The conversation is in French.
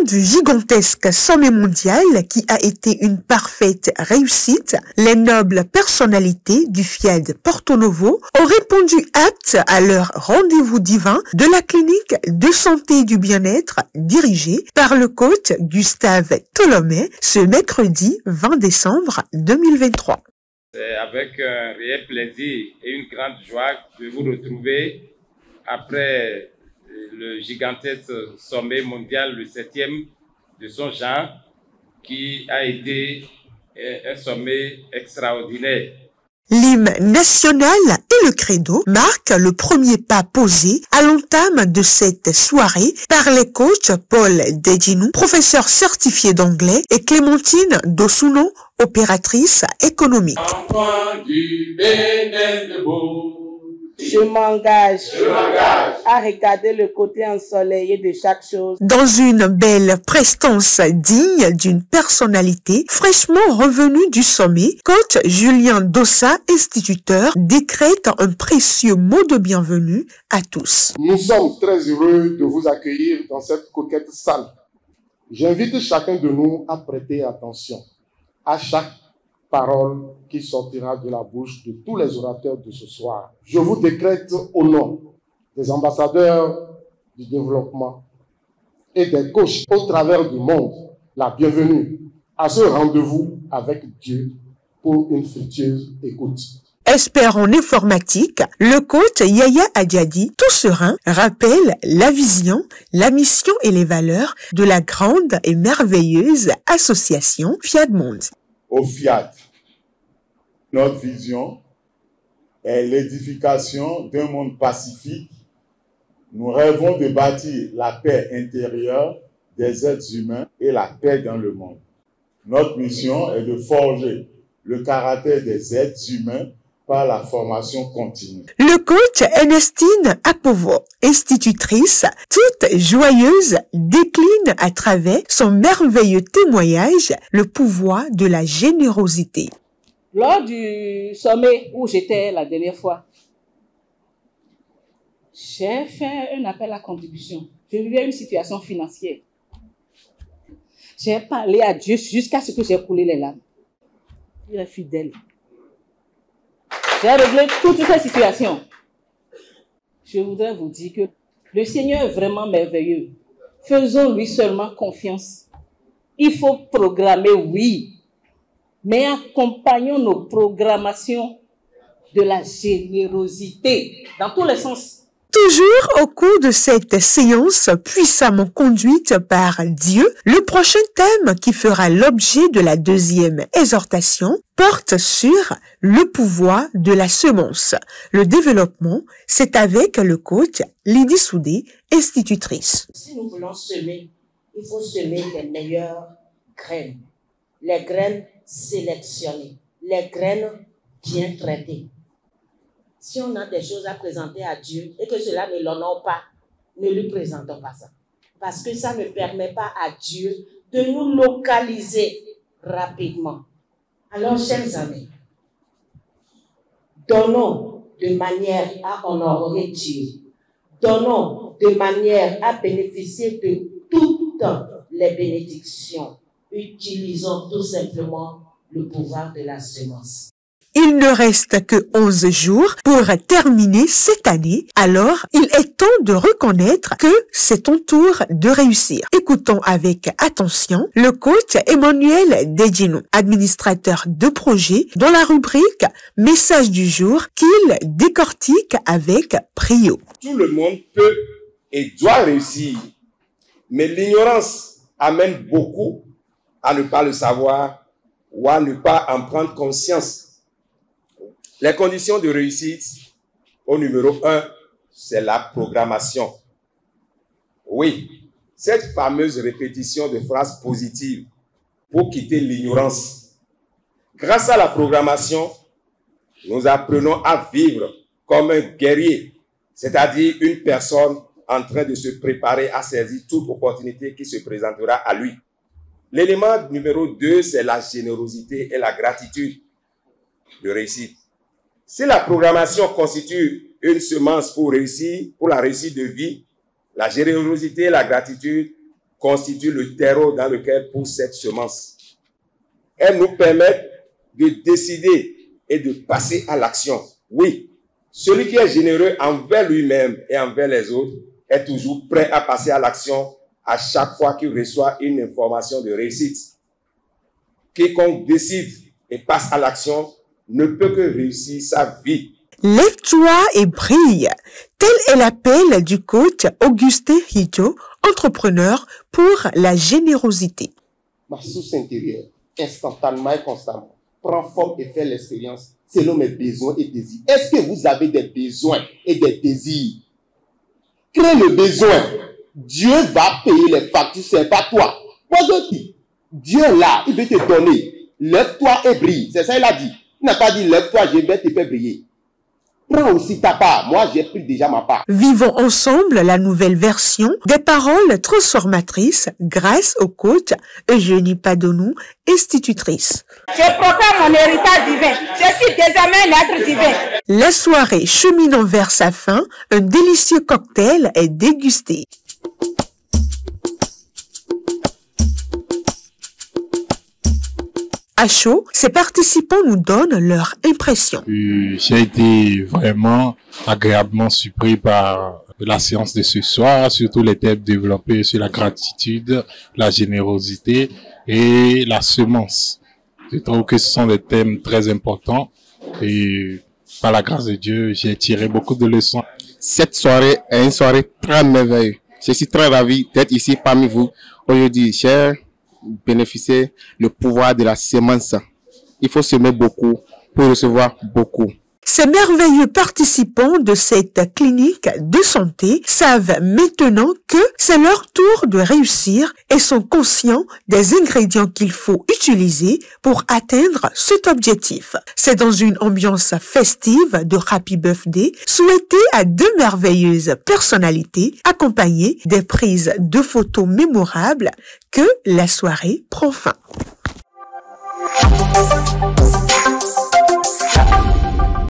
du gigantesque sommet mondial qui a été une parfaite réussite, les nobles personnalités du FIAD Porto Novo ont répondu aptes à leur rendez-vous divin de la clinique de santé et du bien-être dirigée par le coach Gustave Tolomé ce mercredi 20 décembre 2023. C'est avec un réel plaisir et une grande joie de vous retrouver après le gigantesque sommet mondial, le 7e de son genre, qui a été un sommet extraordinaire. L'hymne national et le credo marquent le premier pas posé à l'entame de cette soirée par les coachs Paul Dedjinou, professeur certifié d'anglais, et Clémentine Dosuno, opératrice économique. Enfant du Bénin de Beau. Je m'engage à regarder le côté ensoleillé de chaque chose. Dans une belle prestance digne d'une personnalité fraîchement revenue du sommet, coach Julien Dossa, instituteur, décrète un précieux mot de bienvenue à tous. Nous sommes très heureux de vous accueillir dans cette coquette salle. J'invite chacun de nous à prêter attention à chaque parole qui sortira de la bouche de tous les orateurs de ce soir. Je vous décrète au nom des ambassadeurs du développement et des coachs au travers du monde la bienvenue à ce rendez-vous avec Dieu pour une fructueuse écoute. Expert en informatique, le coach Yaya Adjadi, tout serein, rappelle la vision, la mission et les valeurs de la grande et merveilleuse association FIAD Monde. Au FIAD, notre vision est l'édification d'un monde pacifique. Nous rêvons de bâtir la paix intérieure des êtres humains et la paix dans le monde. Notre mission est de forger le caractère des êtres humains par la formation continue. Le coach Ernestine Apovo, institutrice, toute joyeuse, décline à travers son merveilleux témoignage le pouvoir de la générosité. Lors du sommet où j'étais la dernière fois, j'ai fait un appel à contribution. Je vivais une situation financière. J'ai parlé à Dieu jusqu'à ce que j'ai coulé les larmes. Il est fidèle. J'ai réglé toutes ces situations. Je voudrais vous dire que le Seigneur est vraiment merveilleux. Faisons-lui seulement confiance. Il faut programmer, oui, mais accompagnons nos programmations de la générosité dans tous les sens. Toujours au cours de cette séance puissamment conduite par Dieu, le prochain thème qui fera l'objet de la deuxième exhortation porte sur le pouvoir de la semence. Le développement, c'est avec le coach Lydie Soudé, institutrice. Si nous voulons semer, il faut semer les meilleures graines. Les graines sélectionnées, les graines bien traitées. Si on a des choses à présenter à Dieu et que cela ne l'honore pas, ne lui présentons pas ça. Parce que ça ne permet pas à Dieu de nous localiser rapidement. Alors, chers amis, donnons de manière à honorer Dieu. Donnons de manière à bénéficier de toutes les bénédictions. Utilisons tout simplement le pouvoir de la semence. Il ne reste que 11 jours pour terminer cette année, alors il est temps de reconnaître que c'est ton tour de réussir. Écoutons avec attention le coach Emmanuel Dedjinou, administrateur de projet, dans la rubrique Message du jour qu'il décortique avec brio. Tout le monde peut et doit réussir, mais l'ignorance amène beaucoup à ne pas le savoir ou à ne pas en prendre conscience. Les conditions de réussite, au numéro 1, c'est la programmation. Oui, cette fameuse répétition de phrases positives pour quitter l'ignorance. Grâce à la programmation, nous apprenons à vivre comme un guerrier, c'est-à-dire une personne en train de se préparer à saisir toute opportunité qui se présentera à lui. L'élément numéro 2, c'est la générosité et la gratitude de réussite. Si la programmation constitue une semence pour réussir, pour la réussite de vie, la générosité et la gratitude constituent le terreau dans lequel pousse cette semence. Elles nous permettent de décider et de passer à l'action. Oui, celui qui est généreux envers lui-même et envers les autres est toujours prêt à passer à l'action à chaque fois qu'il reçoit une information de réussite. Quiconque décide et passe à l'action ne peut que réussir sa vie. Lève-toi et brille. Tel est l'appel du coach Augustin Hidjo, entrepreneur pour la générosité. Ma source intérieure, instantanément et constamment, prend forme et fait l'expérience selon mes besoins et désirs. Est-ce que vous avez des besoins et des désirs? Crée le besoin. Dieu va payer les factures, c'est pas toi. Moi je dis, Dieu là, il veut te donner. Lève-toi et brille. C'est ça il a dit. Il n'a pas dit lève-toi, je vais te faire briller. Prends aussi ta part. Moi, j'ai pris déjà ma part. Vivons ensemble la nouvelle version des paroles transformatrices grâce au coach Eugénie Padonou, institutrice. Je proclame mon héritage divin. Je suis désormais un être divin. La soirée cheminant vers sa fin, un délicieux cocktail est dégusté. À chaud, ces participants nous donnent leur impression. J'ai été vraiment agréablement surpris par la séance de ce soir, surtout les thèmes développés sur la gratitude, la générosité et la semence. Je trouve que ce sont des thèmes très importants et par la grâce de Dieu, j'ai tiré beaucoup de leçons. Cette soirée est une soirée très merveilleuse. Je suis très ravi d'être ici parmi vous aujourd'hui. J'ai bénéficié le pouvoir de la semence. Il faut semer beaucoup pour recevoir beaucoup. Ces merveilleux participants de cette clinique de santé savent maintenant que c'est leur tour de réussir et sont conscients des ingrédients qu'il faut utiliser pour atteindre cet objectif. C'est dans une ambiance festive de Happy Birthday souhaitée à deux merveilleuses personnalités accompagnées des prises de photos mémorables que la soirée prend fin.